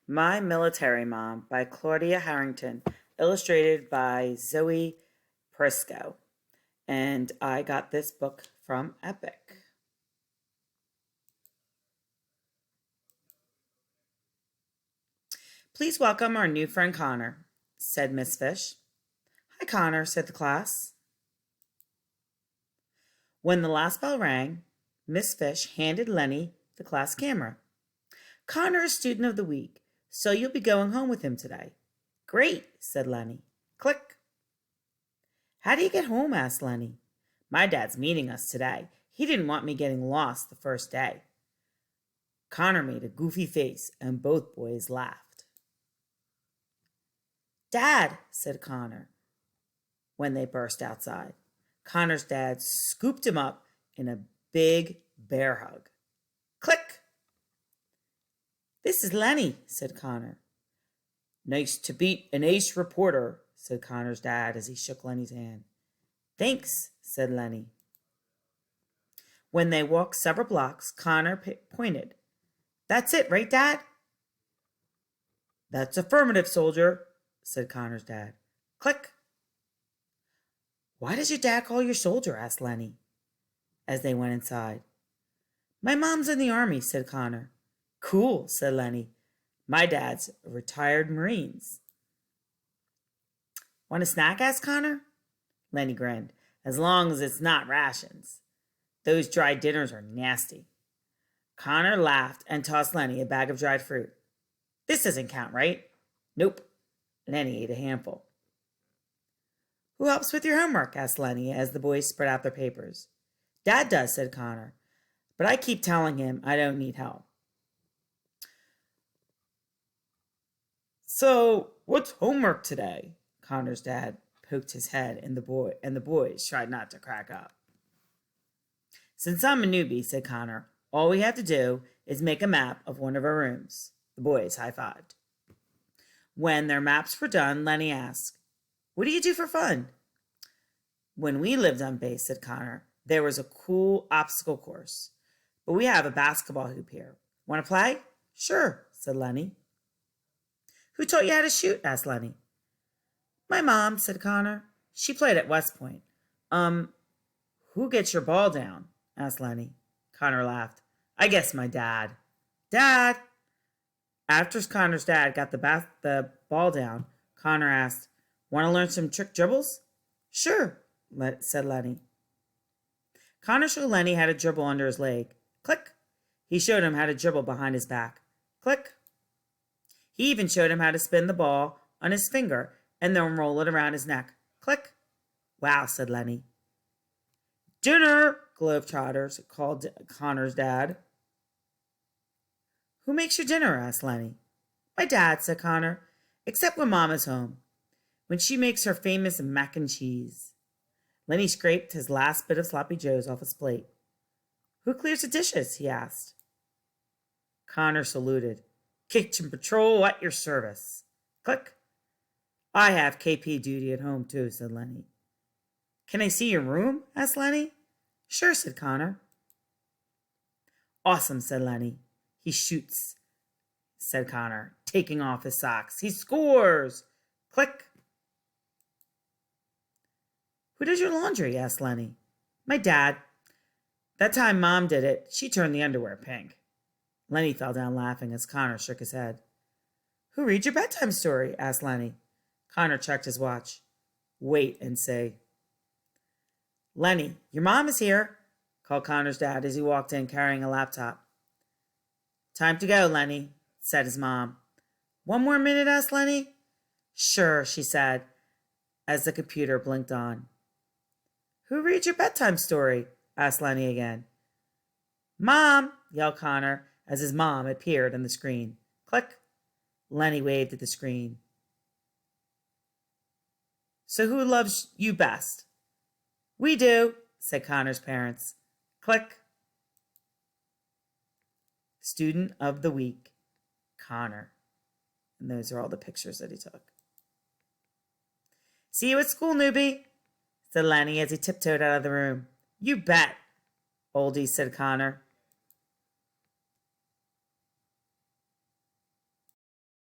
My Military Mom by Claudia Harrington, illustrated by Zoe Prisco. And I got this book from Epic. Please welcome our new friend Connor, said Miss Fish. Hi, Connor, said the class. When the last bell rang, Miss Fish handed Lenny the class camera. Connor is student of the week, so you'll be going home with him today. Great, said Lenny. Click. How do you get home? Asked Lenny. My dad's meeting us today. He didn't want me getting lost the first day. Connor made a goofy face, and both boys laughed. Dad, said Connor, when they burst outside. Connor's dad scooped him up in a big bear hug. Click! This is Lenny, said Connor. Nice to beat an ace reporter, said Connor's dad as he shook Lenny's hand. Thanks, said Lenny. When they walked several blocks, Connor pointed. That's it, right, Dad? That's affirmative, soldier, said Connor's dad. Click. Why does your dad call you soldier? Asked Lenny as they went inside. My mom's in the army, said Connor. Cool, said Lenny. My dad's a retired Marines. Want a snack? Asked Connor. Lenny grinned. As long as it's not rations. Those dry dinners are nasty. Connor laughed and tossed Lenny a bag of dried fruit. This doesn't count, right? Nope. Lenny ate a handful. Who helps with your homework? Asked Lenny as the boys spread out their papers. Dad does, said Connor. But I keep telling him I don't need help. So, what's homework today? Connor's dad poked his head and the boys tried not to crack up. Since I'm a newbie, said Connor, all we have to do is make a map of one of our rooms. The boys high-fived. When their maps were done, Lenny asked, What do you do for fun? When we lived on base, said Connor, there was a cool obstacle course. But we have a basketball hoop here. Want to play? Sure, said Lenny. Who taught you how to shoot? Asked Lenny. My mom, said Connor. She played at West Point. Who gets your ball down? Asked Lenny. Connor laughed. I guess my dad. Dad! After Connor's dad got the ball down, Connor asked, Want to learn some trick dribbles? Sure, said Lenny. Connor showed Lenny how to dribble under his leg. Click. He showed him how to dribble behind his back. Click. He even showed him how to spin the ball on his finger and then roll it around his neck. Click. Wow, said Lenny. Dinner, Globetrotters called Connor's dad. Who makes your dinner? Asked Lenny. My dad, said Connor, except when Mama's home, when she makes her famous mac and cheese. Lenny scraped his last bit of sloppy joes off his plate. Who clears the dishes? He asked. Connor saluted. Kitchen patrol at your service. Click. I have KP duty at home too, said Lenny. Can I see your room? Asked Lenny. Sure, said Connor. Awesome, said Lenny. He shoots, said Connor, taking off his socks. He scores! Click. Who does your laundry? Asked Lenny. My dad. That time Mom did it, she turned the underwear pink. Lenny fell down laughing as Connor shook his head. Who reads your bedtime story? Asked Lenny. Connor checked his watch. Wait and see. Lenny, your mom is here, called Connor's dad as he walked in carrying a laptop. Time to go, Lenny, said his mom. One more minute? Asked Lenny. Sure, she said, as the computer blinked on. Who reads your bedtime story? Asked Lenny again. Mom, yelled Connor as his mom appeared on the screen. Click. Lenny waved at the screen. So who loves you best? We do, said Connor's parents. Click. Student of the week, Connor. And those are all the pictures that he took. See you at school, newbie, said Lenny as he tiptoed out of the room. You bet, oldie, said Connor.